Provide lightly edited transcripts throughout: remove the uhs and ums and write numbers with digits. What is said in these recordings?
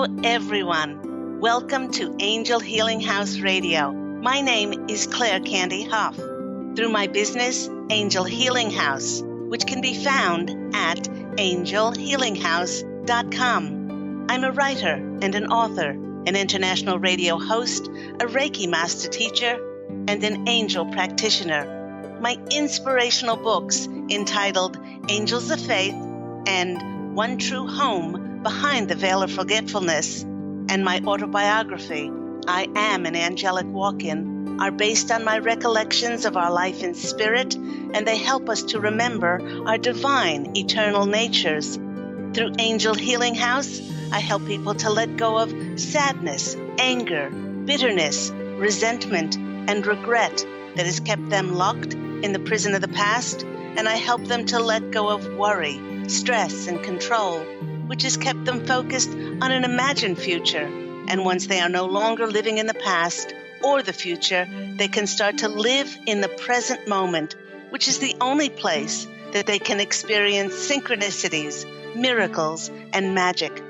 Hello, everyone. Welcome to Angel Healing House Radio. My name is Claire Candy Hough. Through my business, Angel Healing House, which can be found at angelhealinghouse.com. I'm a writer and an author, an international radio host, a Reiki master teacher, and an angel practitioner. My inspirational books entitled Angels of Faith and One True Home Behind the Veil of Forgetfulness, and my autobiography, I Am an Angelic Walk-In, are based on my recollections of our life in spirit, and they help us to remember our divine, eternal natures. Through Angel Healing House, I help people to let go of sadness, anger, bitterness, resentment, and regret that has kept them locked in the prison of the past, and I help them to let go of worry, stress, and control, which has kept them focused on an imagined future. And once they are no longer living in the past or the future, they can start to live in the present moment, which is the only place that they can experience synchronicities, miracles, and magic.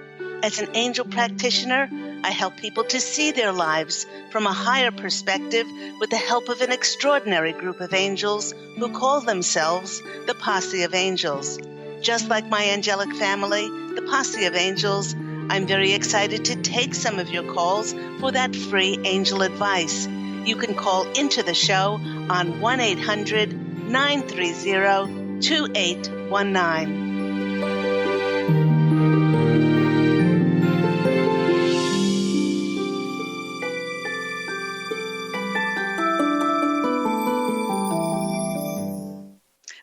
As an angel practitioner, I help people to see their lives from a higher perspective with the help of an extraordinary group of angels who call themselves the Posse of Angels. Just like my angelic family, the Posse of Angels, I'm very excited to take some of your calls for that free angel advice. You can call into the show on 1-800-930-2819.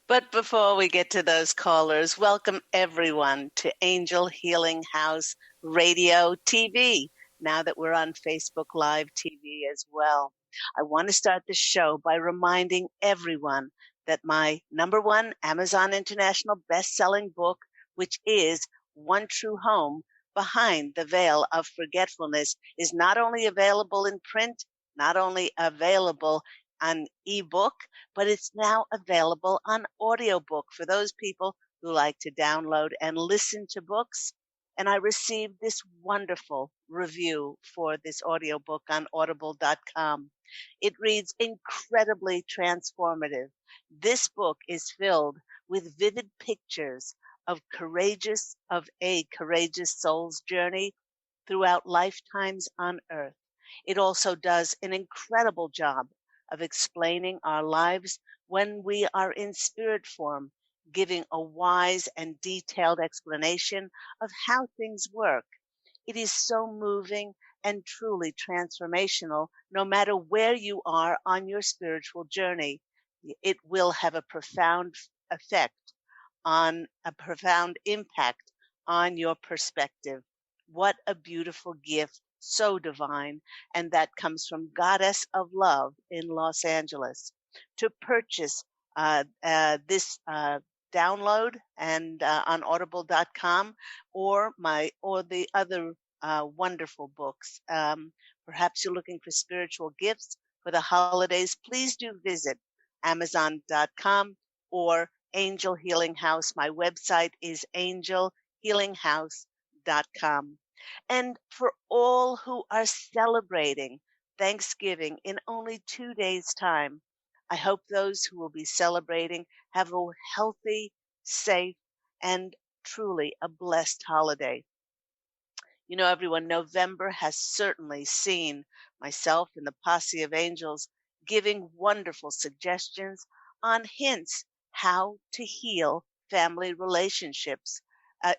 But before we get to those callers, welcome everyone to Angel Healing House Radio TV, now that we're on Facebook Live TV as well. I want to start the show by reminding everyone that my #1 Amazon International best-selling book, which is One True Home Behind the Veil of Forgetfulness, is not only available in print, not only available on ebook, but it's now available on audiobook for those people who like to download and listen to books. And I received this wonderful review for this audiobook on audible.com. It reads incredibly transformative. This book is filled with vivid pictures of a courageous soul's journey throughout lifetimes on earth. It also does an incredible job of explaining our lives when we are in spirit form, giving a wise and detailed explanation of how things work. It is so moving and truly transformational, no matter where you are on your spiritual journey. It will have a profound impact on your perspective. What a beautiful gift. So divine, and that comes from Goddess of Love in Los Angeles. To purchase this download and on audible.com or the other wonderful books. Perhaps you're looking for spiritual gifts for the holidays. Please do visit Amazon.com or Angel Healing House. My website is angelhealinghouse.com. And for all who are celebrating Thanksgiving in only 2 days' time, I hope those who will be celebrating have a healthy, safe, and truly a blessed holiday. You know, everyone, November has certainly seen myself and the Posse of Angels giving wonderful suggestions on hints how to heal family relationships,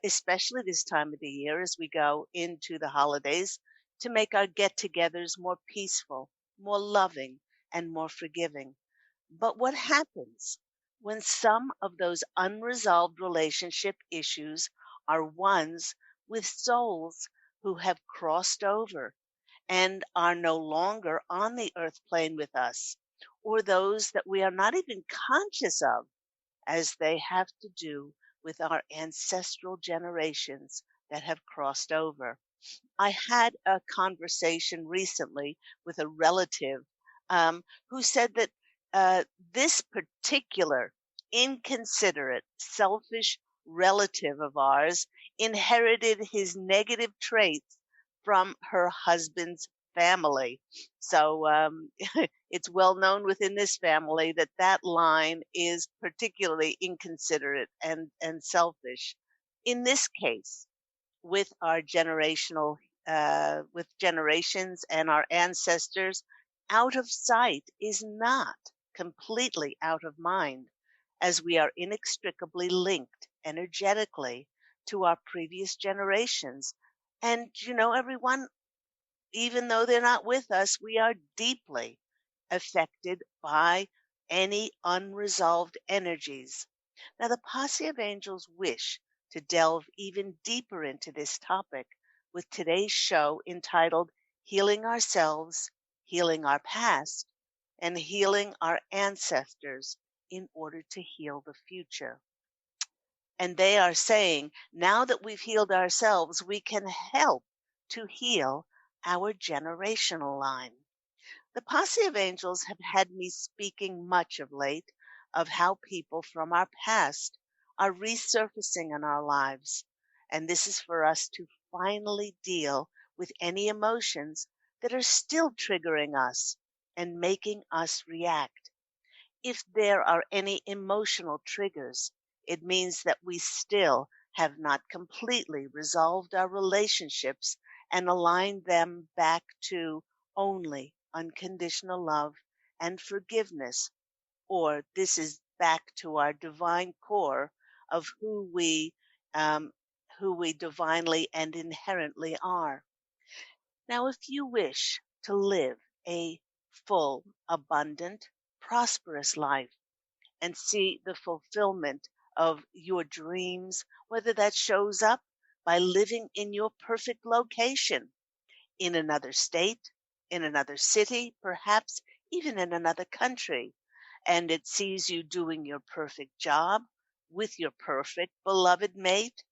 especially this time of the year as we go into the holidays, to make our get-togethers more peaceful, more loving, and more forgiving. But what happens when some of those unresolved relationship issues are ones with souls who have crossed over and are no longer on the earth plane with us, or those that we are not even conscious of, as they have to do with our ancestral generations that have crossed over? I had a conversation recently with a relative who said that this particular inconsiderate, selfish relative of ours inherited his negative traits from her husband's family. So it's well known within this family that that line is particularly inconsiderate and selfish. In this case, with our with generations and our ancestors, out of sight is not completely out of mind, as we are inextricably linked energetically to our previous generations. And, everyone, even though they're not with us, we are deeply affected by any unresolved energies. Now, the Posse of Angels wish to delve even deeper into this topic with today's show entitled Healing Ourselves, Healing Our Past, and Healing Our Ancestors in order to heal the future. And they are saying, now that we've healed ourselves, we can help to heal our generational line. The Posse of Angels have had me speaking much of late of how people from our past are resurfacing in our lives. And this is for us to finally deal with any emotions that are still triggering us and making us react. If there are any emotional triggers, it means that we still have not completely resolved our relationships and aligned them back to only unconditional love and forgiveness, or this is back to our divine core of um, who we divinely and inherently are. Now, if you wish to live a full, abundant, prosperous life and see the fulfillment of your dreams, whether that shows up by living in your perfect location, in another state, in another city, perhaps even in another country, and it sees you doing your perfect job with your perfect beloved mate,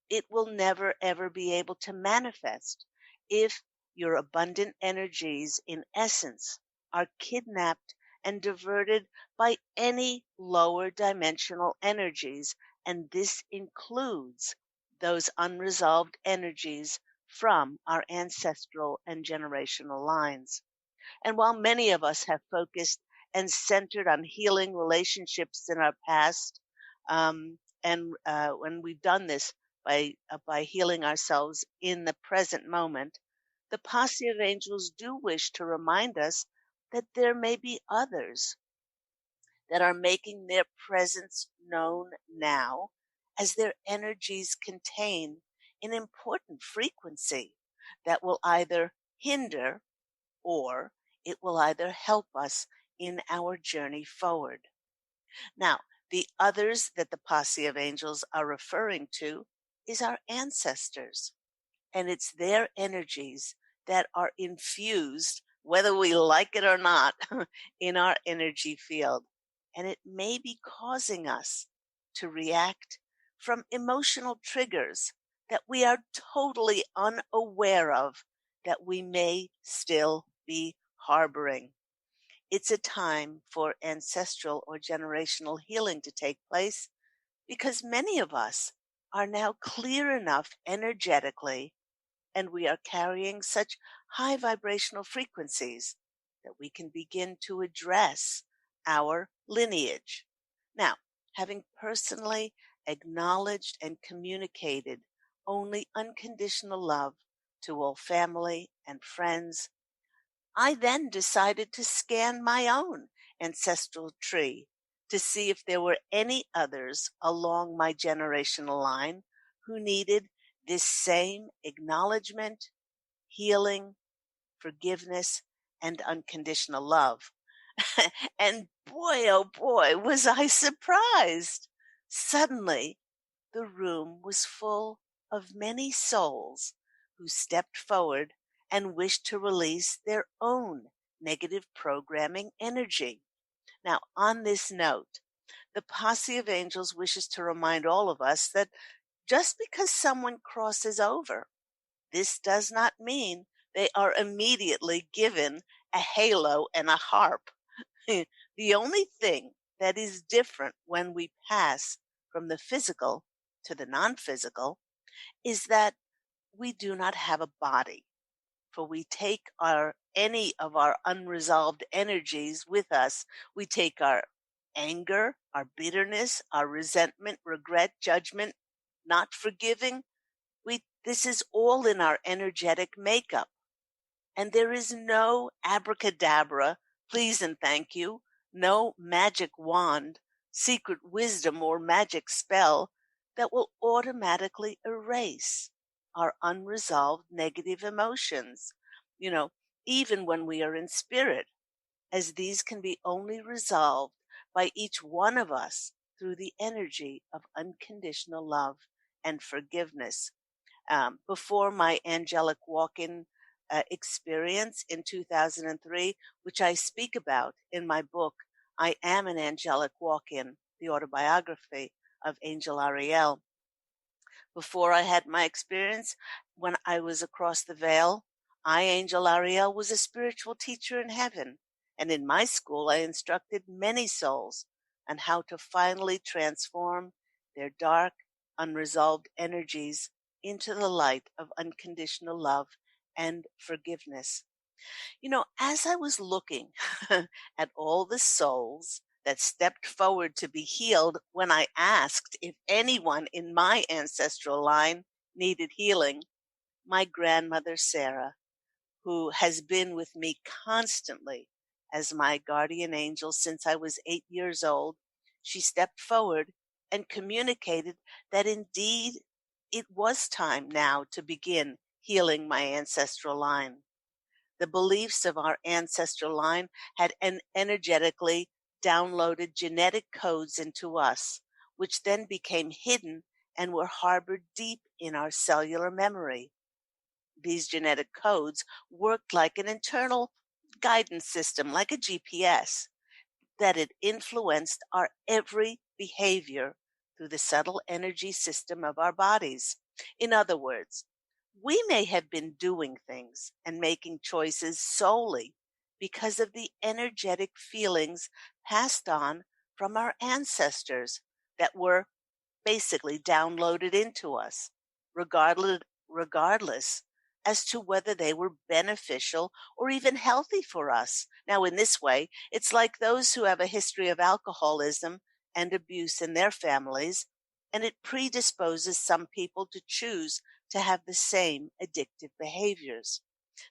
it will never ever be able to manifest if your abundant energies in essence are kidnapped and diverted by any lower dimensional energies, and this includes those unresolved energies from our ancestral and generational lines. And while many of us have focused and centered on healing relationships in our past, and when we've done this by healing ourselves in the present moment, the Posse of Angels do wish to remind us that there may be others that are making their presence known now, as their energies contain an important frequency that will either hinder or it will either help us in our journey forward. Now, the others that the Posse of Angels are referring to is our ancestors, and it's their energies that are infused, whether we like it or not, in our energy field. And it may be causing us to react from emotional triggers that we are totally unaware of, that we may still be harboring. It's a time for ancestral or generational healing to take place, because many of us are now clear enough energetically, and we are carrying such high vibrational frequencies that we can begin to address our lineage. Now, having personally acknowledged and communicated only unconditional love to all family and friends, I then decided to scan my own ancestral tree to see if there were any others along my generational line who needed this same acknowledgement, healing, forgiveness, and unconditional love. And boy, oh boy, was I surprised. Suddenly, the room was full of many souls who stepped forward and wished to release their own negative programming energy. Now, on this note, the Posse of Angels wishes to remind all of us that just because someone crosses over, this does not mean they are immediately given a halo and a harp. The only thing that is different when we pass from the physical to the non physical is that we do not have a body. for we take any of our unresolved energies with us. We take our anger, our bitterness, our resentment, regret, judgment, not forgiving. This is all in our energetic makeup. And there is no abracadabra, please and thank you, no magic wand, secret wisdom, or magic spell that will automatically erase our unresolved negative emotions, you know, even when we are in spirit, as these can be only resolved by each one of us through the energy of unconditional love and forgiveness. Before my angelic walk-in experience in 2003, which I speak about in my book, I Am an Angelic Walk-in, the autobiography of Angel Ariel. Before I had my experience, when I was across the veil, Angel Ariel, was a spiritual teacher in heaven. And in my school, I instructed many souls on how to finally transform their dark, unresolved energies into the light of unconditional love and forgiveness. As I was looking at all the souls that stepped forward to be healed when I asked if anyone in my ancestral line needed healing, my grandmother Sarah, who has been with me constantly as my guardian angel since I was 8 years old, she stepped forward and communicated that indeed it was time now to begin healing my ancestral line. The beliefs of our ancestral line had energetically downloaded genetic codes into us, which then became hidden and were harbored deep in our cellular memory. These genetic codes worked like an internal guidance system, like a GPS, that it influenced our every behavior through the subtle energy system of our bodies. In other words, we may have been doing things and making choices solely because of the energetic feelings passed on from our ancestors that were basically downloaded into us, regardless as to whether they were beneficial or even healthy for us. Now, in this way, it's like those who have a history of alcoholism and abuse in their families, and it predisposes some people to choose to have the same addictive behaviors.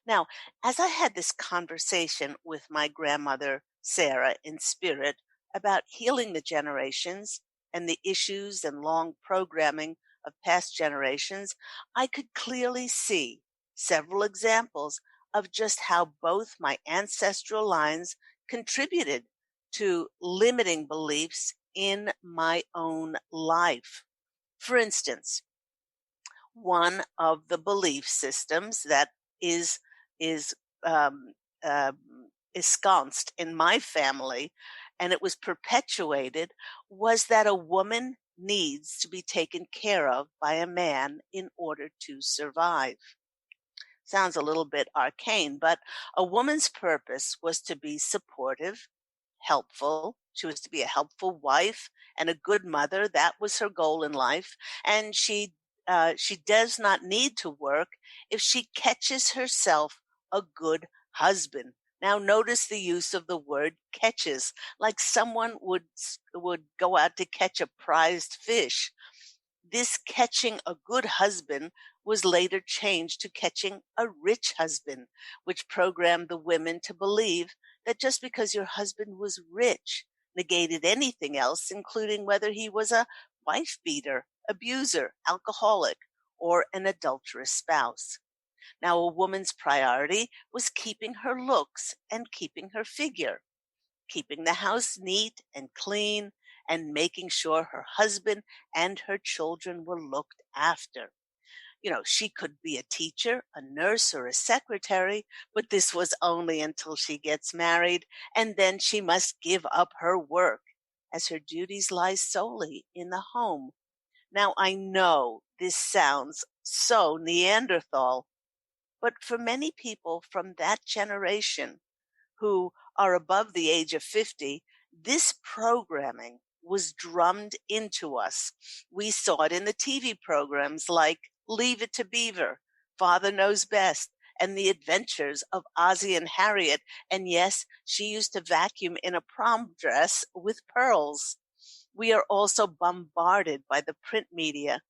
Now, as I had this conversation with my grandmother, Sarah, in spirit about healing the generations and the issues and long programming of past generations, I could clearly see several examples of just how both my ancestral lines contributed to limiting beliefs in my own life. For instance, one of the belief systems that is um, um, ensconced in my family, and it was perpetuated, was that a woman needs to be taken care of by a man in order to survive. Sounds a little bit arcane, but a woman's purpose was to be supportive, helpful. She was to be a helpful wife and a good mother. That was her goal in life. And she does not need to work if she catches herself a good husband. Now notice the use of the word catches, like someone would go out to catch a prized fish. This catching a good husband was later changed to catching a rich husband, which programmed the women to believe that just because your husband was rich negated anything else, including whether he was a wife beater, abuser, alcoholic, or an adulterous spouse. Now, a woman's priority was keeping her looks and keeping her figure, keeping the house neat and clean, and making sure her husband and her children were looked after. She could be a teacher, a nurse, or a secretary, but this was only until she gets married, and then she must give up her work, as her duties lie solely in the home. Now, I know this sounds so Neanderthal, but for many people from that generation who are above the age of 50, this programming was drummed into us. We saw it in the TV programs like Leave It to Beaver, Father Knows Best, and the adventures of Ozzie and Harriet. And yes, she used to vacuum in a prom dress with pearls. We are also bombarded by the print media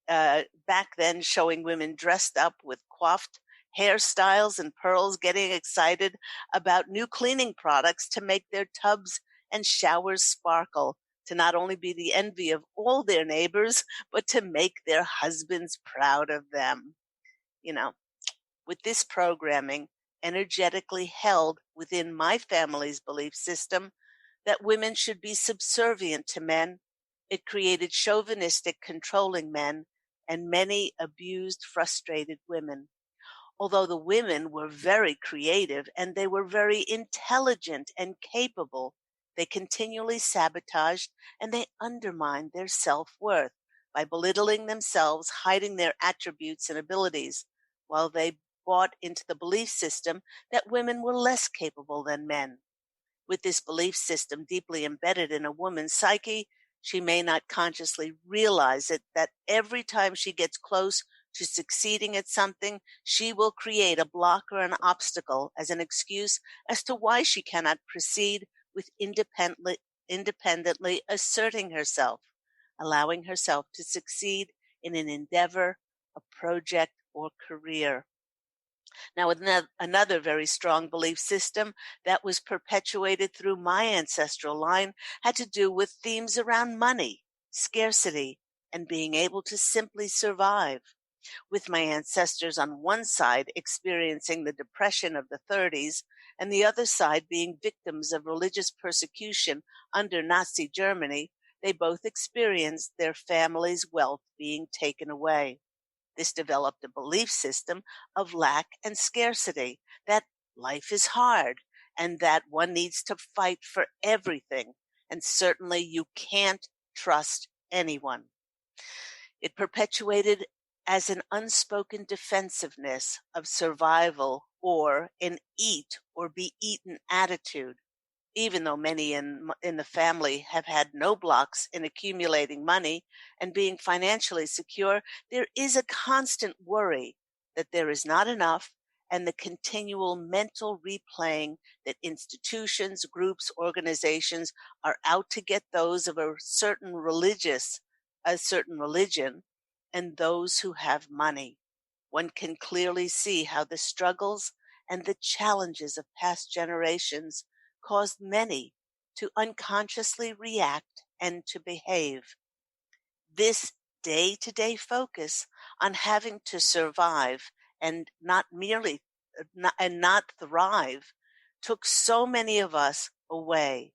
back then, showing women dressed up with coiffed hairstyles and pearls, getting excited about new cleaning products to make their tubs and showers sparkle, to not only be the envy of all their neighbors, but to make their husbands proud of them. You know, with this programming energetically held within my family's belief system that women should be subservient to men, it created chauvinistic, controlling men and many abused, frustrated women. Although the women were very creative and they were very intelligent and capable, they continually sabotaged and they undermined their self-worth by belittling themselves, hiding their attributes and abilities, while they bought into the belief system that women were less capable than men. With this belief system deeply embedded in a woman's psyche, she may not consciously realize it, that every time she gets close to succeeding at something, she will create a block or an obstacle as an excuse as to why she cannot proceed with independently asserting herself, allowing herself to succeed in an endeavor, a project, or career. Now, another very strong belief system that was perpetuated through my ancestral line had to do with themes around money, scarcity, and being able to simply survive. With my ancestors on one side experiencing the depression of the 30s, and the other side being victims of religious persecution under Nazi Germany, they both experienced their family's wealth being taken away. This developed a belief system of lack and scarcity, that life is hard and that one needs to fight for everything, and certainly you can't trust anyone. It perpetuated as an unspoken defensiveness of survival or an eat or be eaten attitude. Even though many in the family have had no blocks in accumulating money and being financially secure, there is a constant worry that there is not enough, and the continual mental replaying that institutions, groups, organizations are out to get those of a certain religion, and those who have money. One can clearly see how the struggles and the challenges of past generations caused many to unconsciously react and to behave. This day-to-day focus on having to survive and not thrive took so many of us away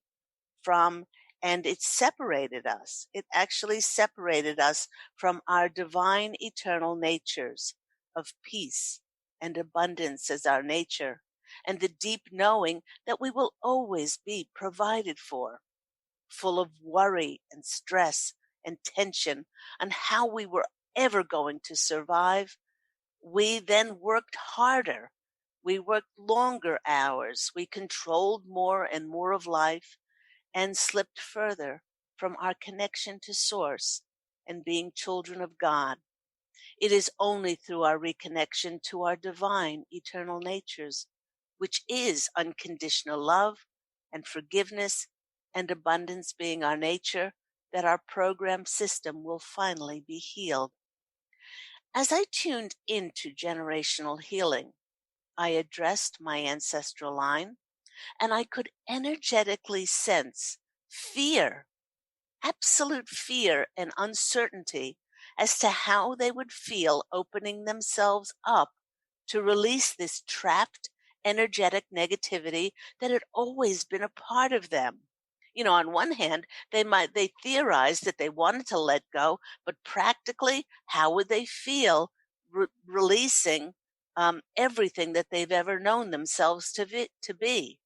from, and it separated us. It actually separated us from our divine eternal natures of peace and abundance as our nature, and the deep knowing that we will always be provided for, full of worry and stress and tension on how we were ever going to survive. We then worked harder. We worked longer hours. We controlled more and more of life and slipped further from our connection to Source and being children of God. It is only through our reconnection to our divine eternal natures, which is unconditional love and forgiveness and abundance being our nature, that our program system will finally be healed. As I tuned into generational healing, I addressed my ancestral line, and I could energetically sense fear, absolute fear and uncertainty as to how they would feel opening themselves up to release this trapped energetic negativity that had always been a part of them. On one hand, they theorized that they wanted to let go, but practically, how would they feel releasing everything that they've ever known themselves to be?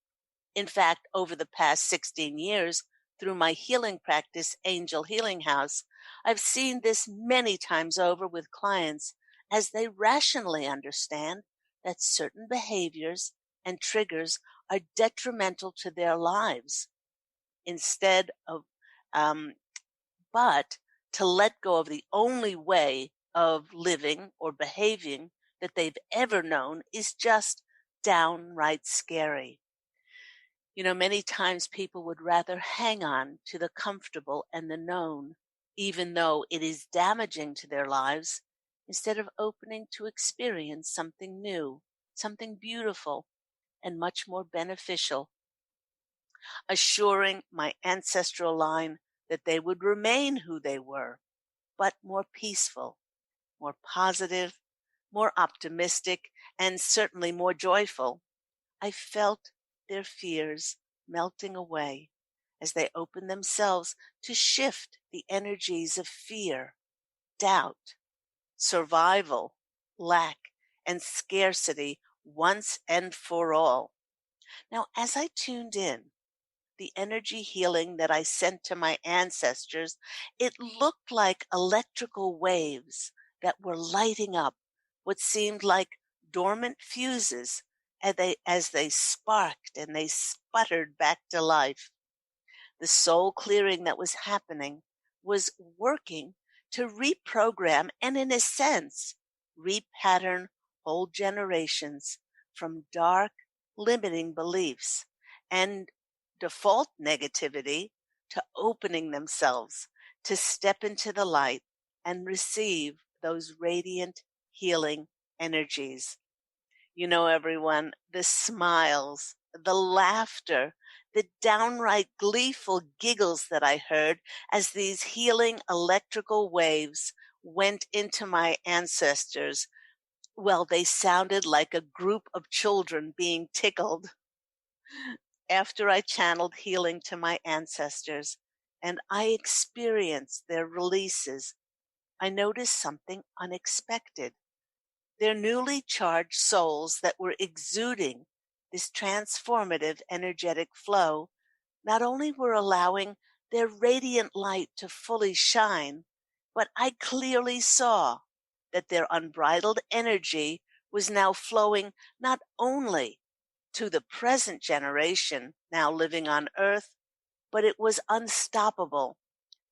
In fact, over the past 16 years, through my healing practice, Angel Healing House, I've seen this many times over with clients as they rationally understand that certain behaviors and triggers are detrimental to their lives. Instead of, but to let go of the only way of living or behaving that they've ever known is just downright scary. Many times people would rather hang on to the comfortable and the known, even though it is damaging to their lives, instead of opening to experience something new, something beautiful, and much more beneficial, assuring my ancestral line that they would remain who they were, but more peaceful, more positive, more optimistic, and certainly more joyful. I felt their fears melting away as they opened themselves to shift the energies of fear, doubt, survival, lack, and scarcity once and for all. Now, as I tuned in, the energy healing that I sent to my ancestors, it looked like electrical waves that were lighting up what seemed like dormant fuses as they sparked and they sputtered back to life. The soul clearing that was happening was working to reprogram and, in a sense, repattern whole generations from dark, limiting beliefs and default negativity to opening themselves to step into the light and receive those radiant healing energies. Everyone, the smiles, the laughter, the downright gleeful giggles that I heard as these healing electrical waves went into my ancestors. Well, they sounded like a group of children being tickled. After I channeled healing to my ancestors and I experienced their releases, I noticed something unexpected. Their newly charged souls that were exuding this transformative energetic flow not only were allowing their radiant light to fully shine, but I clearly saw that their unbridled energy was now flowing not only to the present generation now living on Earth, but it was unstoppable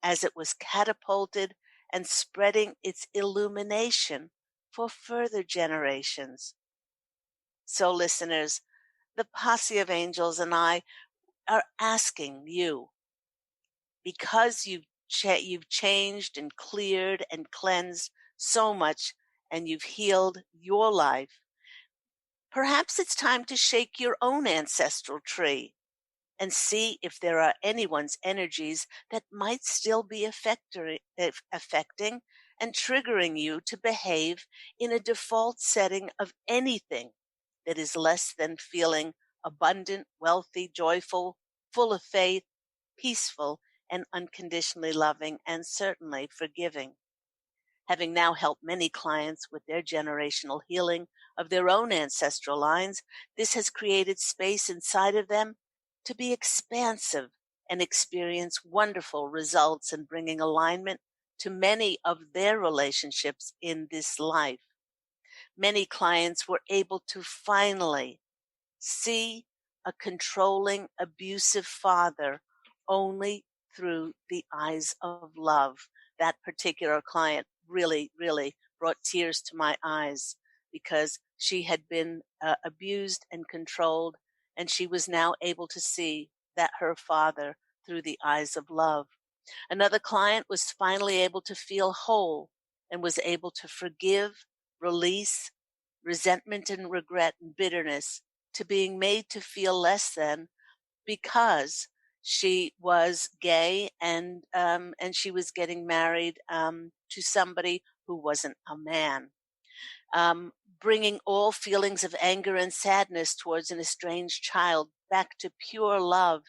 as it was catapulted and spreading its illumination for further generations. So, listeners, the Posse of Angels and I are asking you, because you've changed and cleared and cleansed so much and you've healed your life, perhaps it's time to shake your own ancestral tree and see if there are anyone's energies that might still be affecting and triggering you to behave in a default setting of anything that is less than feeling abundant, wealthy, joyful, full of faith, peaceful, and unconditionally loving, and certainly forgiving. Having now helped many clients with their generational healing of their own ancestral lines, this has created space inside of them to be expansive and experience wonderful results in bringing alignment to many of their relationships in this life. Many clients were able to finally see a controlling, abusive father only through the eyes of love. That particular client really, really brought tears to my eyes because she had been abused and controlled, and she was now able to see that her father through the eyes of love. Another client was finally able to feel whole and was able to forgive, release resentment and regret and bitterness to being made to feel less than because she was gay and she was getting married to somebody who wasn't a man. Bringing all feelings of anger and sadness towards an estranged child back to pure love,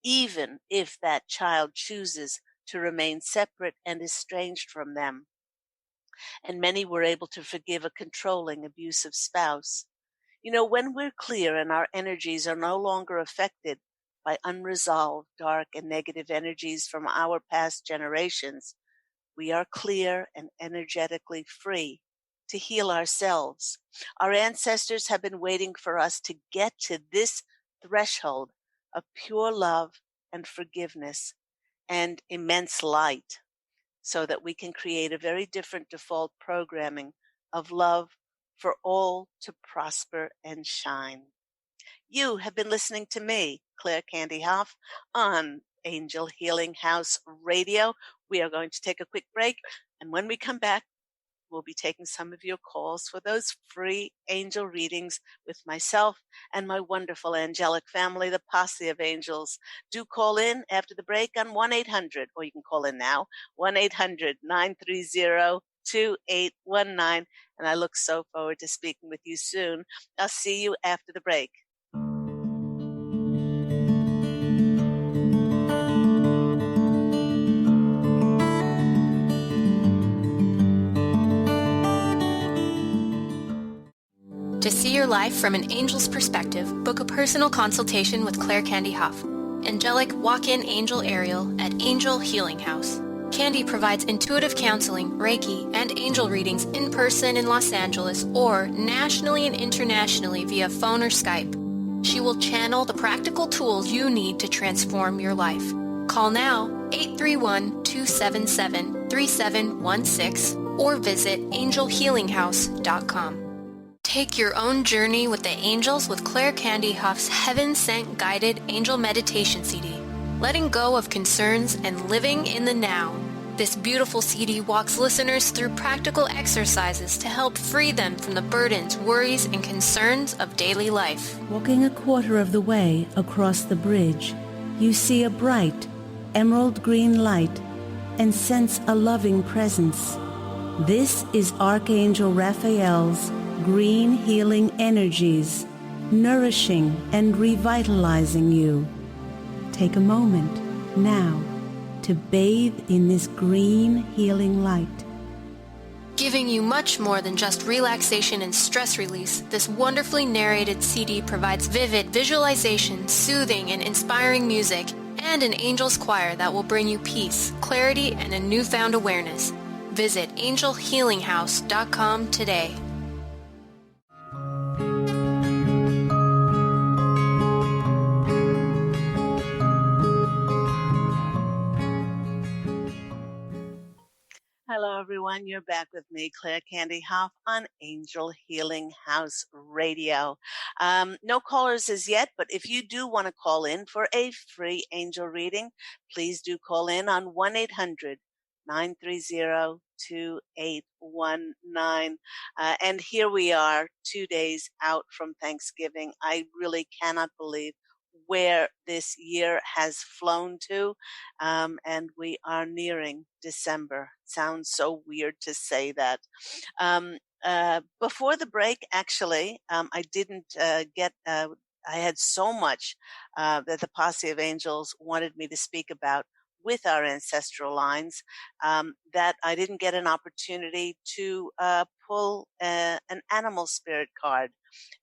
even if that child chooses to remain separate and estranged from them. And many were able to forgive a controlling, abusive spouse. When we're clear and our energies are no longer affected by unresolved, dark, and negative energies from our past generations, we are clear and energetically free to heal ourselves. Our ancestors have been waiting for us to get to this threshold of pure love and forgiveness and immense light so that we can create a very different default programming of love, for all to prosper and shine. You have been listening to me, Claire Candy Hough, on Angel Healing House Radio. We are going to take a quick break, and when we come back, we'll be taking some of your calls for those free angel readings with myself and my wonderful angelic family, the Posse of Angels. Do call in after the break on 1-800, or you can call in now, 1-800-930-2819. And I look so forward to speaking with you soon. I'll see you after the break. To see your life from an angel's perspective, book a personal consultation with Claire Candy Hough, angelic walk-in angel Ariel at Angel Healing House. Candy provides intuitive counseling, Reiki, and angel readings in person in Los Angeles or nationally and internationally via phone or Skype. She will channel the practical tools you need to transform your life. Call now 831-277-3716 or visit angelhealinghouse.com. Take your own journey with the angels with Claire Candy Hough's Heaven Sent Guided Angel Meditation CD, letting go of concerns and living in the now. This beautiful CD walks listeners through practical exercises to help free them from the burdens, worries, and concerns of daily life. Walking a quarter of the way across the bridge, you see a bright, emerald green light and sense a loving presence. This is Archangel Raphael's green healing energies, nourishing and revitalizing you. Take a moment now to bathe in this green healing light. Giving you much more than just relaxation and stress release, this wonderfully narrated CD provides vivid visualization, soothing and inspiring music, and an angel's choir that will bring you peace, clarity, and a newfound awareness. Visit angelhealinghouse.com today. Hello, everyone. You're back with me, Claire Candy Hough, on Angel Healing House Radio. No callers as yet, but if you do want to call in for a free angel reading, please do call in on 1-800-930-2819. And here we are, 2 days out from Thanksgiving. I really cannot believe where this year has flown to, and we are nearing December. Sounds so weird to say that. Before the break, actually, I didn't I had so much that the Posse of Angels wanted me to speak about with our ancestral lines that I didn't get an opportunity to pull an animal spirit card.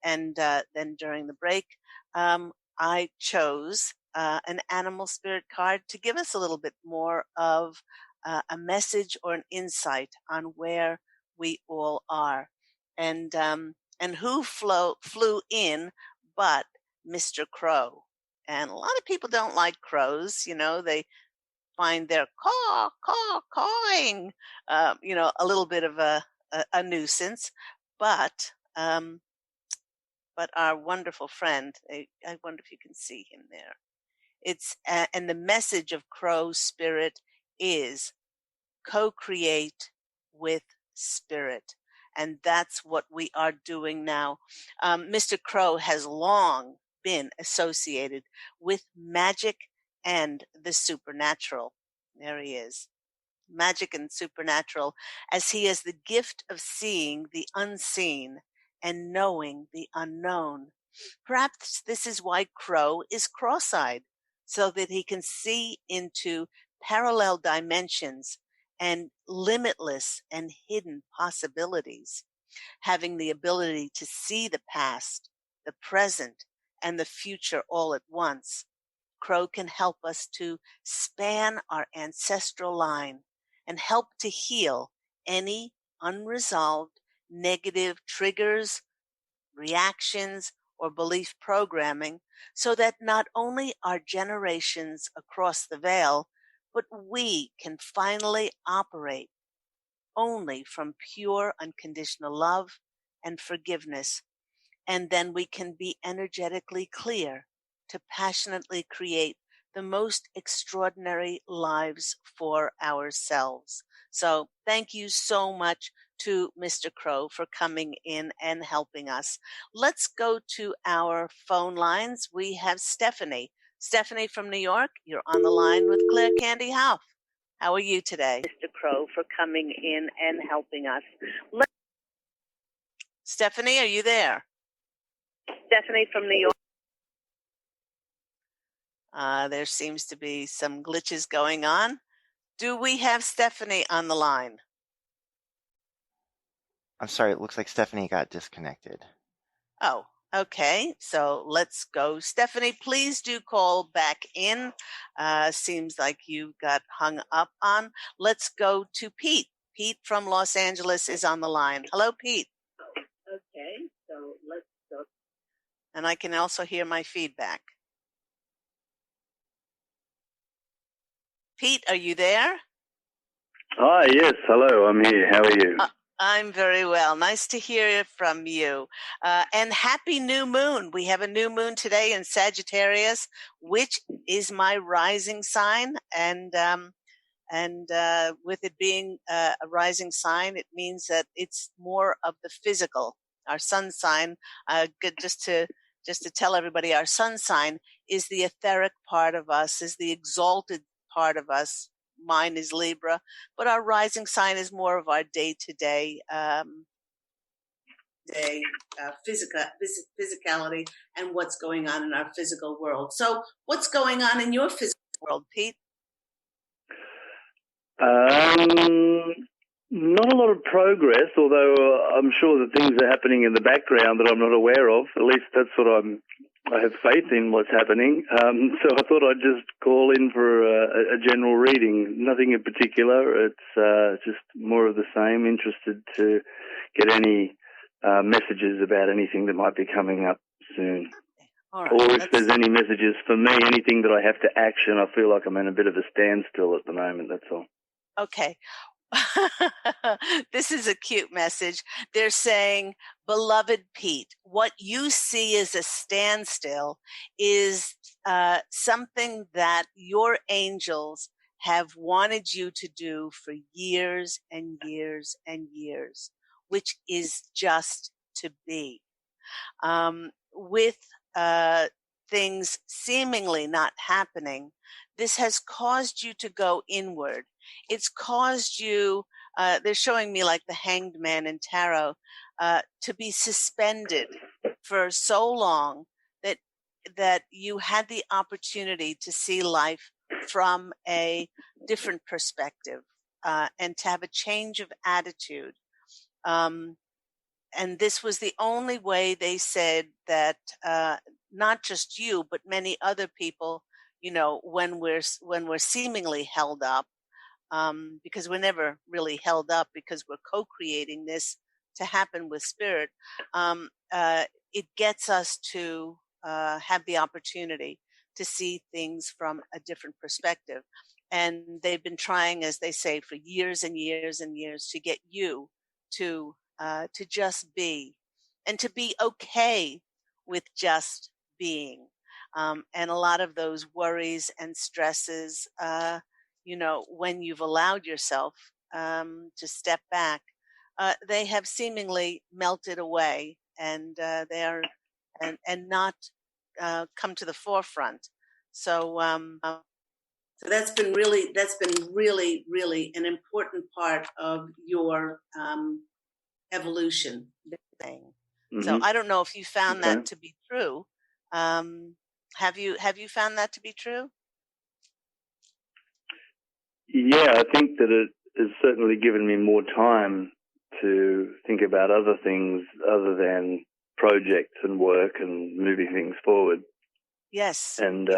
And then during the break, I chose an animal spirit card to give us a little bit more of a message or an insight on where we all are. And who flew in but Mr. Crow. And a lot of people don't like crows. You know, they find their cawing, a little bit of a nuisance. But our wonderful friend, I wonder if you can see him there. It's and the message of Crow Spirit is co-create with Spirit. And that's what we are doing now. Mr. Crow has long been associated with magic and the supernatural. There he is. Magic and supernatural, as he has the gift of seeing the unseen and knowing the unknown. Perhaps this is why Crow is cross-eyed, so that he can see into parallel dimensions and limitless and hidden possibilities. Having the ability to see the past, the present, and the future all at once, Crow can help us to span our ancestral line and help to heal any unresolved negative triggers, reactions, or belief programming, so that not only our generations across the veil, but we can finally operate only from pure unconditional love and forgiveness. And then we can be energetically clear to passionately create the most extraordinary lives for ourselves. So thank you so much to Mr. Crow for coming in and helping us. Let's go to our phone lines. We have Stephanie. Stephanie from New York, you're on the line with Claire Candy Hough. How are you today? Mr. Crow for coming in and helping us. Stephanie, are you there? Stephanie from New York. There seems to be some glitches going on. Do we have Stephanie on the line? I'm sorry, it looks like Stephanie got disconnected. Oh, okay. So let's go. Stephanie, please do call back in. Seems like you got hung up on. Let's go to Pete. Pete from Los Angeles is on the line. Hello, Pete. Okay, so let's go. And I can also hear my feedback. Pete, are you there? Hi, yes, hello, I'm here. How are you? I'm very well. Nice to hear from you. And happy new moon. We have a new moon today in Sagittarius, which is my rising sign. And with it being a rising sign, it means that it's more of the physical. Our sun sign, just to tell everybody, our sun sign is the etheric part of us, is the exalted part of us. Mine is Libra, but our rising sign is more of our day-to-day physicality and what's going on in our physical world. So what's going on in your physical world, Pete? Not a lot of progress, although I'm sure that things are happening in the background that I'm not aware of. At least that's what I have faith in what's happening. So I thought I'd just call in for a general reading. Nothing in particular. It's just more of the same. Interested to get any messages about anything that might be coming up soon. All right, or if there's any messages for me, anything that I have to action. I feel like I'm in a bit of a standstill at the moment, that's all. Okay. This is a cute message. They're saying, beloved Pete, what you see as a standstill is something that your angels have wanted you to do for years and years and years, which is just to be. With things seemingly not happening, this has caused you to go inward. It's caused you, they're showing me like the Hanged Man in tarot, to be suspended for so long that you had the opportunity to see life from a different perspective, and to have a change of attitude. And this was the only way, they said, that not just you, but many other people, you know, when we're seemingly held up, because we're never really held up because we're co-creating this to happen with spirit, it gets us to have the opportunity to see things from a different perspective. And they've been trying, as they say, for years and years and years to get you to just be, and to be okay with just being. And a lot of those worries and stresses, you know, when you've allowed yourself to step back, they have seemingly melted away, and they are and not come to the forefront. So so that's been really an important part of your evolution thing. Mm-hmm. So I don't know if you found that to be true. Have you found that to be true? Yeah, I think that it has certainly given me more time to think about other things other than projects and work and moving things forward. Yes. And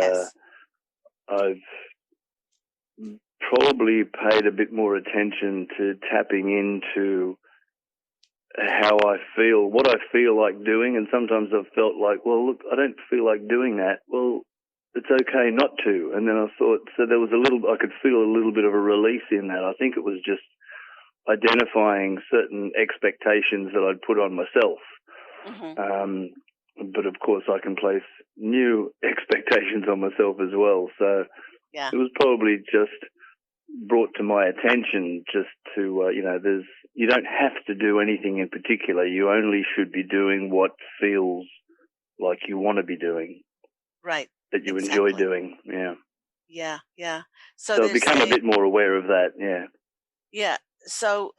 I've probably paid a bit more attention to tapping into how I feel, what I feel like doing. And sometimes I've felt like, well, look, I don't feel like doing that. Well, it's okay not to. And then I thought, so there was I could feel a little bit of a release in that. I think it was just identifying certain expectations that I'd put on myself. But of course, I can place new expectations on myself as well. So it was probably just brought to my attention just to, you don't have to do anything in particular. You only should be doing what feels like you want to be doing. Right. That you enjoy doing. Yeah. So I've become a bit more aware of that. Yeah. So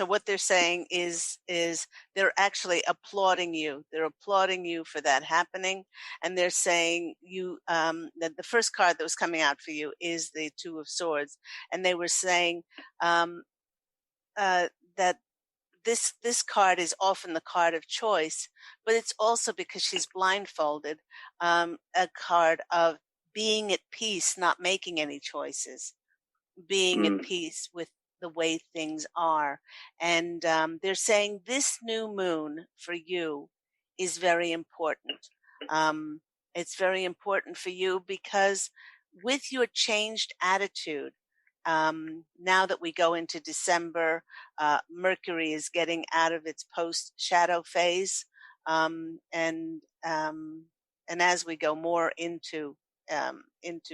what they're saying is they're actually applauding you. They're applauding you for that happening, and they're saying that the first card that was coming out for you is the Two of Swords, and they were saying that this card is often the card of choice, but it's also, because she's blindfolded, a card of being at peace, not making any choices, being at peace with the way things are. And they're saying this new moon for you is very important. It's very important for you because with your changed attitude, now that we go into December, Mercury is getting out of its post-shadow phase, and as we go more into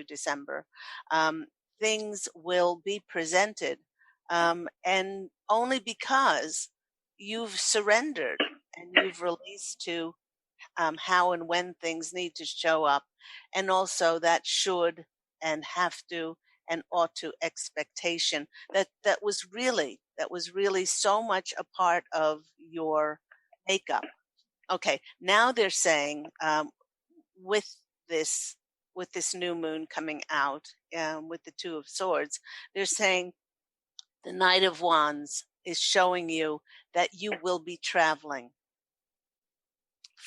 December, things will be presented, and only because you've surrendered and you've released to how and when things need to show up, and also that should and have to and ought to expectation that was really so much a part of your makeup. Okay, now they're saying with this new moon coming out, with the Two of Swords, they're saying the Knight of Wands is showing you that you will be traveling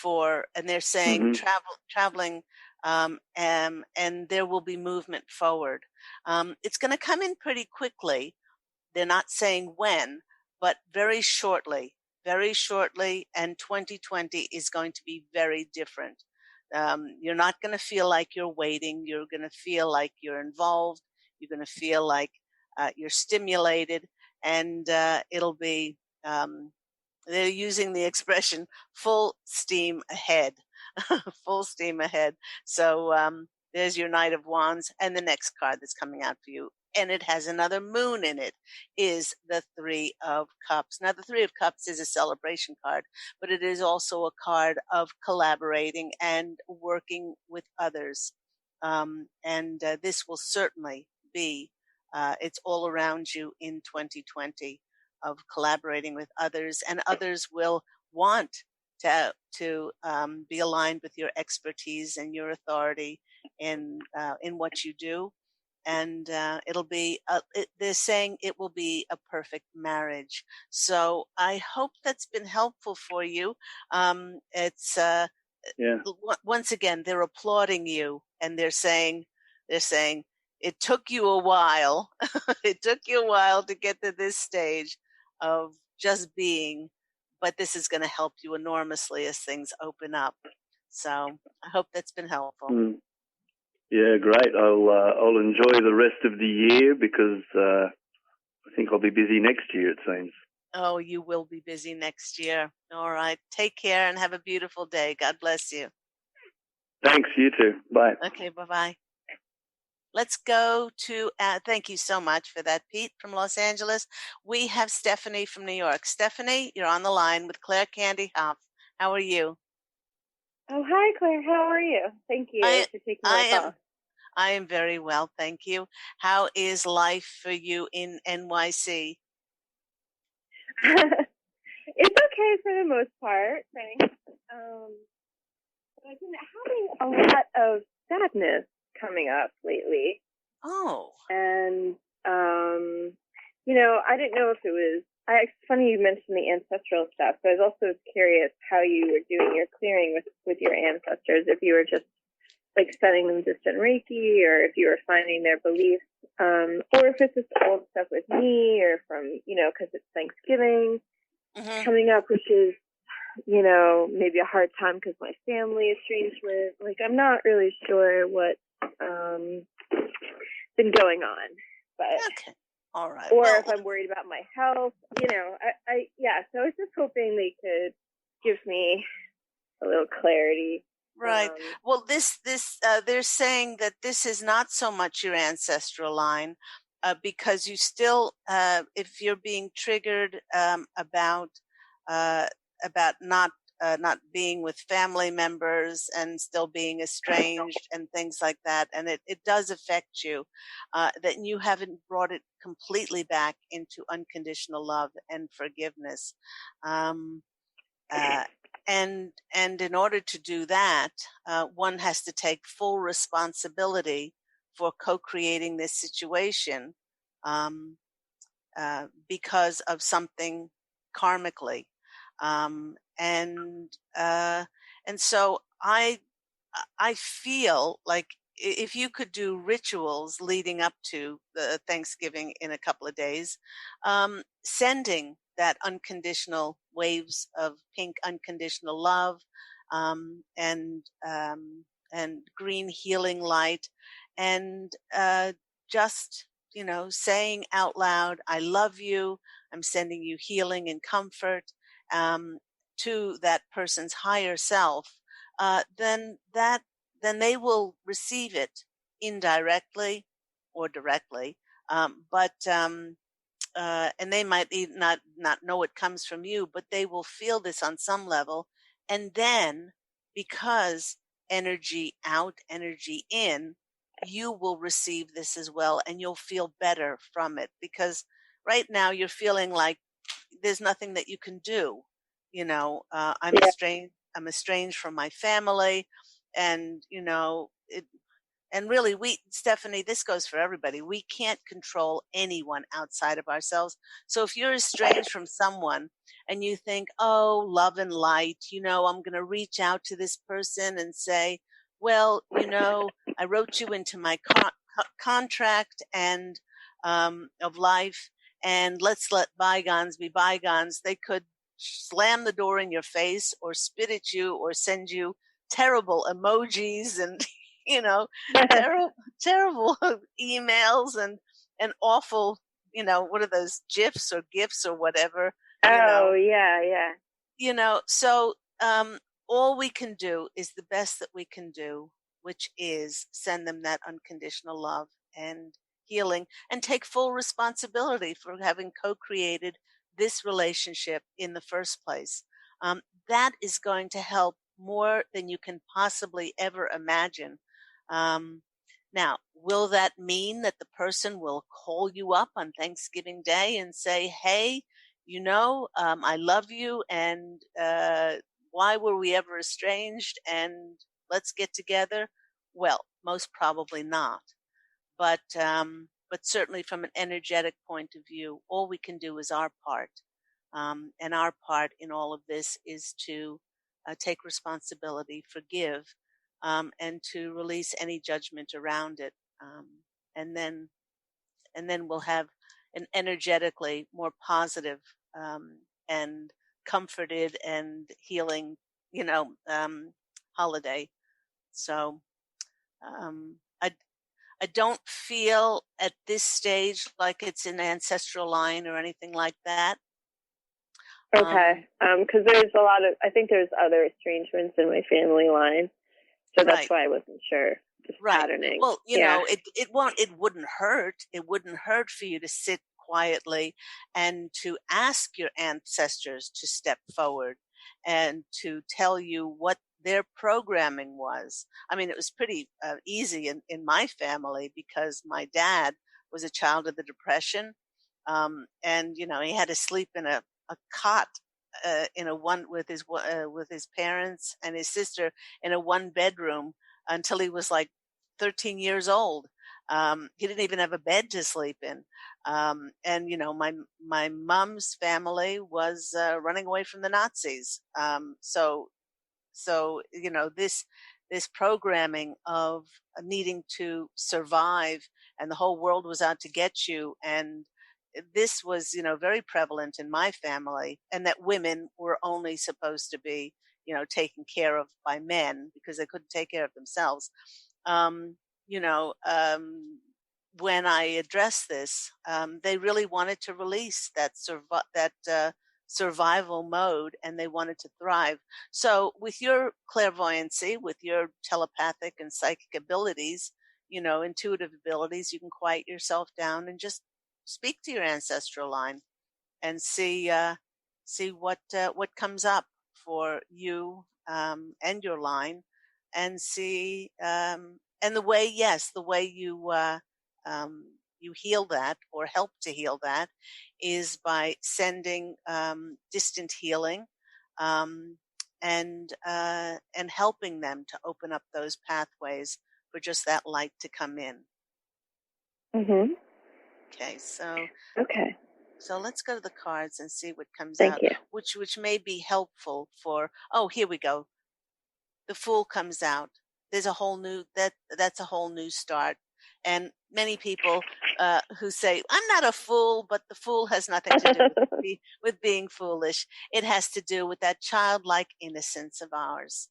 and they're saying traveling, and there will be movement forward. It's going to come in pretty quickly. They're not saying when, but very shortly, and 2020 is going to be very different. You're not going to feel like you're waiting. You're going to feel like you're involved. You're going to feel like you're stimulated, and it'll be, they're using the expression full steam ahead. Full steam ahead. So there's your Knight of Wands, and the next card that's coming out for you, and it has another moon in it, is the Three of Cups. Now, the Three of Cups is a celebration card, but it is also a card of collaborating and working with others. And this will certainly be, it's all around you in 2020, of collaborating with others, and others will want to be aligned with your expertise and your authority in what you do. And it'll be, they're saying it will be a perfect marriage. So I hope that's been helpful for you. It's once again, they're applauding you, and they're saying it took you a while. It took you a while to get to this stage of just being, but this is going to help you enormously as things open up. So I hope that's been helpful. Yeah, great. I'll enjoy the rest of the year, because I think I'll be busy next year, it seems. Oh, you will be busy next year. All right. Take care and have a beautiful day. God bless you. Thanks, you too. Bye. Okay, bye-bye. Let's go to, thank you so much for that, Pete, from Los Angeles. We have Stephanie from New York. Stephanie, you're on the line with Claire Candy Hough. How are you? Oh, hi, Claire. How are you? Thank you for taking my call. I am very well, thank you. How is life for you in NYC? It's okay for the most part, thanks. But I've been having a lot of sadness coming up lately. Oh. And, I didn't know if it was, it's funny you mentioned the ancestral stuff, so I was also curious how you were doing your clearing with your ancestors, if you were just like sending them distant Reiki, or if you were finding their beliefs, or if it's just old stuff with me, or from, because it's Thanksgiving coming up, which is, maybe a hard time because my family estrangement. Like, I'm not really sure what's been going on. But okay. All right. Or Well, if I'm worried about my health, so I was just hoping they could give me a little clarity. right. Well, they're saying that this is not so much your ancestral line, because you still, if you're being triggered about not being with family members and still being estranged and things like that, and it does affect you, that you haven't brought it completely back into unconditional love and forgiveness. Um, uh, and in order to do that, one has to take full responsibility for co-creating this situation, um, because of something karmically, and so I feel like if you could do rituals leading up to the Thanksgiving in a couple of days, sending that unconditional waves of pink unconditional love, and green healing light, and just saying out loud, "I love you. I'm sending you healing and comfort," um, to that person's higher self, then they will receive it indirectly or directly. And they might not know it comes from you, but they will feel this on some level. And then, because energy out, energy in, you will receive this as well, and you'll feel better from it, because right now you're feeling like there's nothing that you can do. I'm estranged from my family, and and really, Stephanie, this goes for everybody. We can't control anyone outside of ourselves. So if you're estranged from someone and you think, "Oh, love and light, I'm going to reach out to this person and say, well, I wrote you into my contract and of life, and let's let bygones be bygones." They could slam the door in your face or spit at you or send you terrible emojis and terrible emails and awful, what are those GIFs or GIFs or whatever, Oh, yeah. So all we can do is the best that we can do, which is send them that unconditional love and healing, and take full responsibility for having co-created this relationship in the first place. That is going to help more than you can possibly ever imagine. Now, will that mean that the person will call you up on Thanksgiving Day and say, "Hey, I love you, and why were we ever estranged? And let's get together"? Well, most probably not. But certainly from an energetic point of view, all we can do is our part. And our part in all of this is to take responsibility, forgive, and to release any judgment around it. And then we'll have an energetically more positive, and comforted and healing, holiday. So I don't feel at this stage like it's an ancestral line or anything like that. Okay. Because there's I think there's other estrangements in my family line. So that's why I wasn't sure. Just patterning. Well, it wouldn't hurt. It wouldn't hurt for you to sit quietly and to ask your ancestors to step forward and to tell you what their programming was. I mean, it was pretty easy in my family, because my dad was a child of the Depression. And, he had to sleep in a cot, in a one with his parents and his sister in a one bedroom until he was like 13 years old. He didn't even have a bed to sleep in. And my mom's family was running away from the Nazis. So this programming of needing to survive, and the whole world was out to get you, and this was very prevalent in my family, and that women were only supposed to be taken care of by men because they couldn't take care of themselves. um, you know um, when I addressed this, they really wanted to release that survival mode, and they wanted to thrive. So with your clairvoyancy, with your telepathic and psychic abilities, intuitive abilities, you can quiet yourself down and just speak to your ancestral line and see what comes up for you, and your line, and see, and the way you heal that, or help to heal that, is by sending distant healing, um, and helping them to open up those pathways for just that light to come in. Mhm. Okay, so Okay. let's go to the cards and see what comes Thank out, you. which may be helpful for. Oh, here we go. The Fool comes out. There's a whole new that's a whole new start. And many people who say, I'm not a fool, but the fool has nothing to do with being foolish. It has to do with that childlike innocence of ours.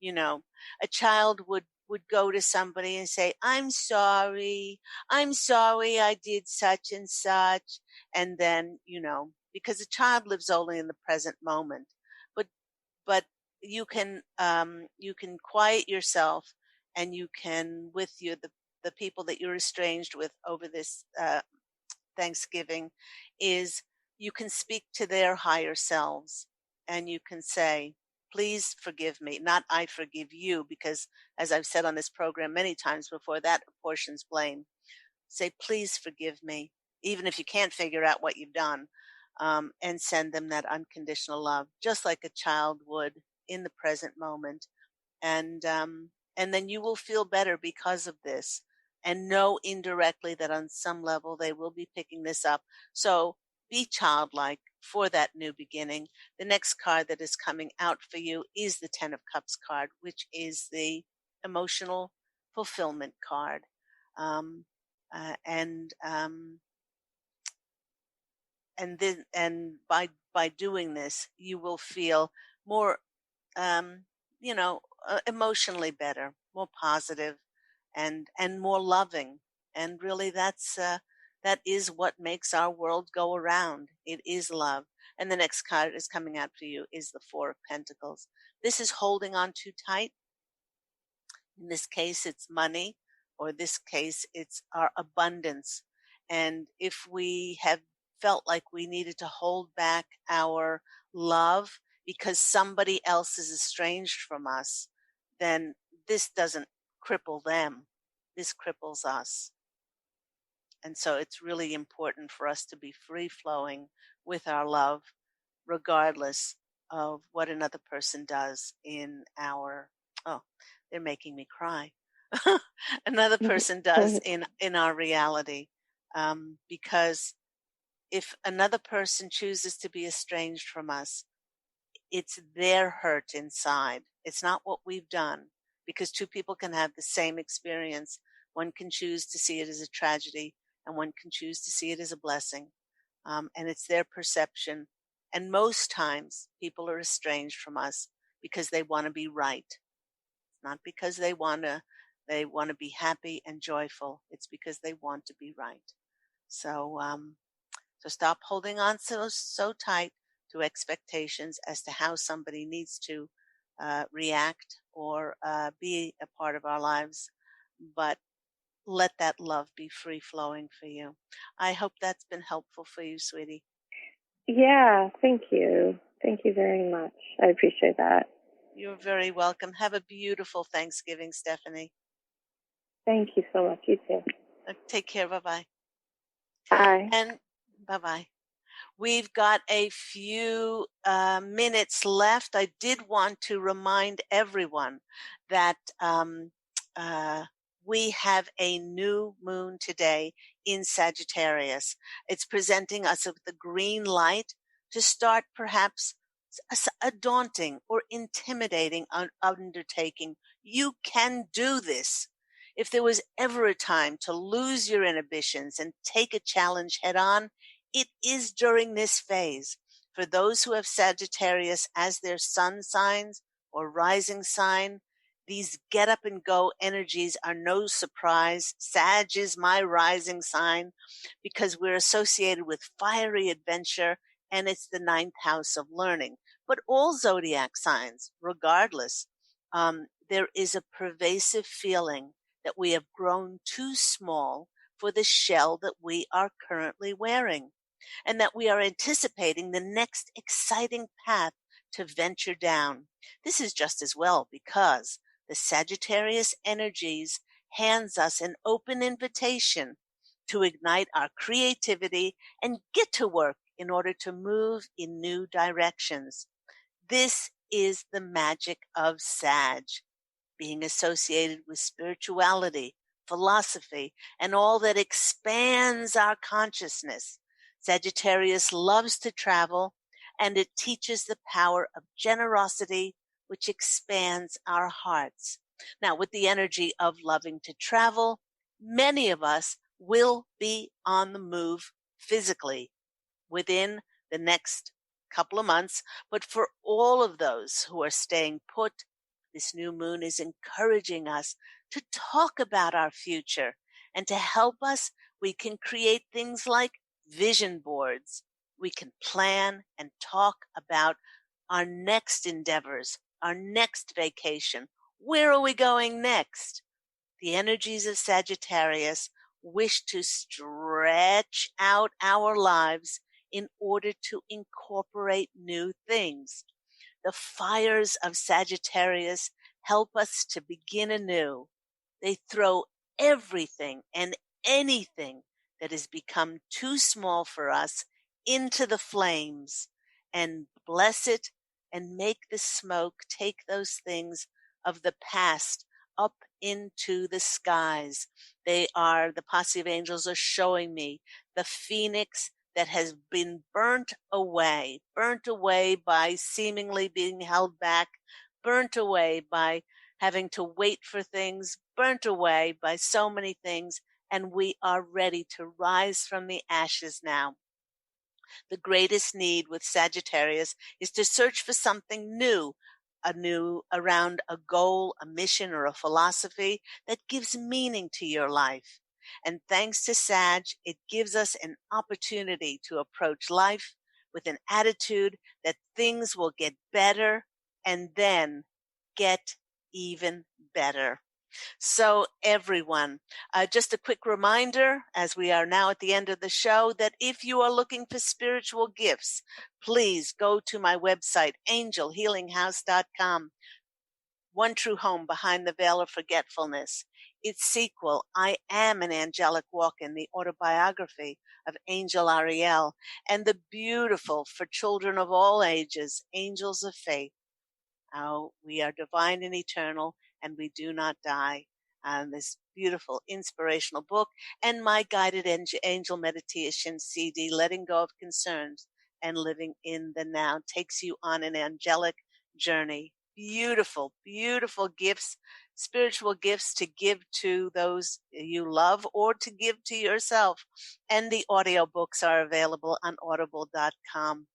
A child would go to somebody and say, I'm sorry I did such and such. And then, because a child lives only in the present moment. But you can quiet yourself, and you can, with the people that you're estranged with over this Thanksgiving, is you can speak to their higher selves, and you can say, please forgive me, not I forgive you, because as I've said on this program many times before, that apportions blame. Say, please forgive me, even if you can't figure out what you've done, and send them that unconditional love, just like a child would in the present moment. And then you will feel better because of this, and know indirectly that on some level they will be picking this up. So be childlike for that new beginning. The next card that is coming out for you is the Ten of Cups card, which is the emotional fulfillment card. Um, and then, by doing this, you will feel more, um, emotionally better, more positive, and more loving. And really, that is what makes our world go around. It is love. And the next card is coming out for you is the Four of Pentacles. This is holding on too tight. In this case, it's money, or this case, it's our abundance. And if we have felt like we needed to hold back our love because somebody else is estranged from us, then this doesn't cripple them. This cripples us. And so it's really important for us to be free flowing with our love, regardless of what another person does in our, oh, they're making me cry. Another person does in our reality. Because if another person chooses to be estranged from us, it's their hurt inside. It's not what we've done, because two people can have the same experience. One can choose to see it as a tragedy, and one can choose to see it as a blessing. And it's their perception. And most times people are estranged from us because they want to be right. It's not because they want to be happy and joyful. It's because they want to be right. So stop holding on so tight to expectations as to how somebody needs to react or be a part of our lives, but let that love be free flowing for you. I hope that's been helpful for you, sweetie. Yeah, thank you. Thank you very much. I appreciate that. You're very welcome. Have a beautiful Thanksgiving, Stephanie. Thank you so much. You too. Take care. Bye-bye. Bye. And bye-bye. We've got a few minutes left. I did want to remind everyone that we have a new moon today in Sagittarius. It's presenting us with the green light to start perhaps a daunting or intimidating undertaking. You can do this. If there was ever a time to lose your inhibitions and take a challenge head on, it is during this phase. For those who have Sagittarius as their sun signs or rising sign, These get up and go energies are no surprise. Sag is my rising sign because we're associated with fiery adventure, and it's the ninth house of learning. But all zodiac signs, regardless, there is a pervasive feeling that we have grown too small for the shell that we are currently wearing, and that we are anticipating the next exciting path to venture down. This is just as well because the Sagittarius energies hands us an open invitation to ignite our creativity and get to work in order to move in new directions. This is the magic of Sag, being associated with spirituality, philosophy, and all that expands our consciousness. Sagittarius loves to travel, and it teaches the power of generosity, which expands our hearts. Now, with the energy of loving to travel, many of us will be on the move physically within the next couple of months. But for all of those who are staying put, this new moon is encouraging us to talk about our future, and to help us, we can create things like vision boards. We can plan and talk about our next endeavors, our next vacation. Where are we going next? The energies of Sagittarius wish to stretch out our lives in order to incorporate new things. The fires of Sagittarius help us to begin anew. They throw everything and anything that has become too small for us into the flames and bless it and make the smoke take those things of the past up into the skies. The Posse of Angels are showing me the phoenix that has been burnt away by seemingly being held back, burnt away by having to wait for things, burnt away by so many things, and we are ready to rise from the ashes now. The greatest need with Sagittarius is to search for something new, around a goal, a mission, or a philosophy that gives meaning to your life. And thanks to Sag, it gives us an opportunity to approach life with an attitude that things will get better and then get even better. So everyone, just a quick reminder as we are now at the end of the show that if you are looking for spiritual gifts, please go to my website, angelhealinghouse.com. One True Home Behind the Veil of Forgetfulness. Its sequel, I Am an Angelic Walk-In, the autobiography of Angel Ariel, and the beautiful, for children of all ages, Angels of Faith. How we are divine and eternal, and we do not die. This beautiful inspirational book, and my guided angel meditation CD, Letting Go of Concerns and Living in the Now, takes you on an angelic journey. Beautiful, beautiful gifts, spiritual gifts to give to those you love or to give to yourself. And the audiobooks are available on audible.com.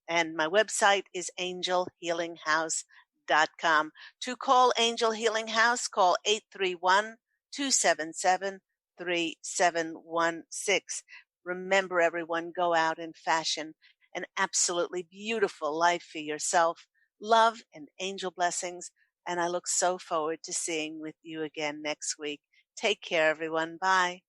And my website is angelhealinghouse.com. To call Angel Healing House, call 831-277-3716. Remember, everyone, go out and fashion an absolutely beautiful life for yourself. Love and angel blessings, and I look so forward to seeing with you again next week. Take care, everyone. Bye.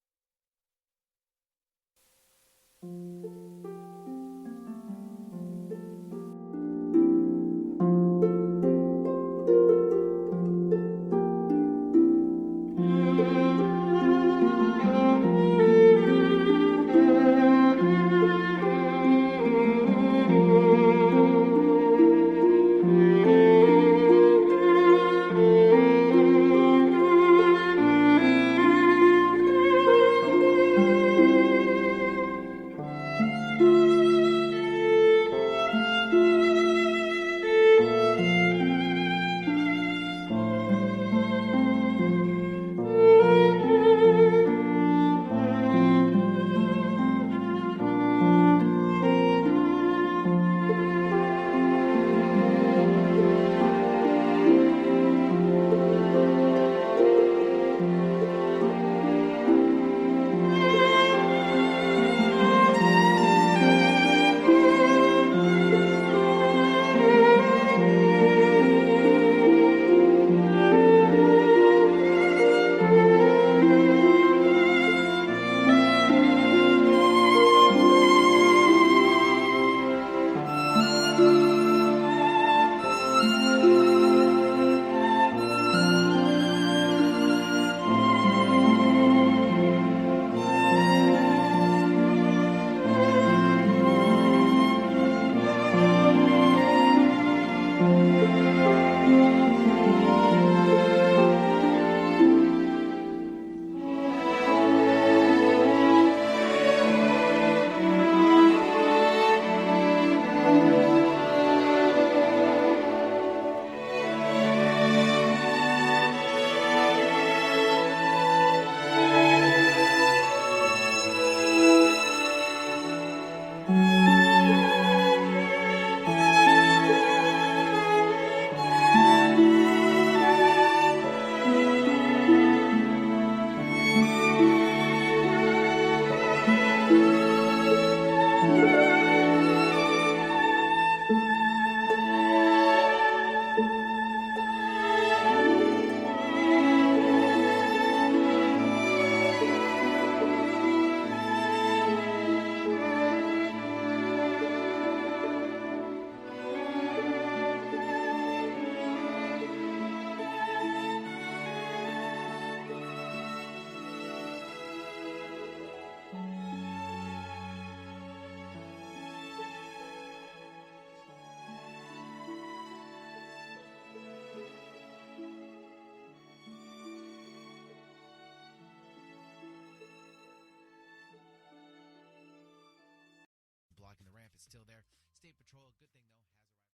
it's still there. State Patrol, good thing though, has arrived.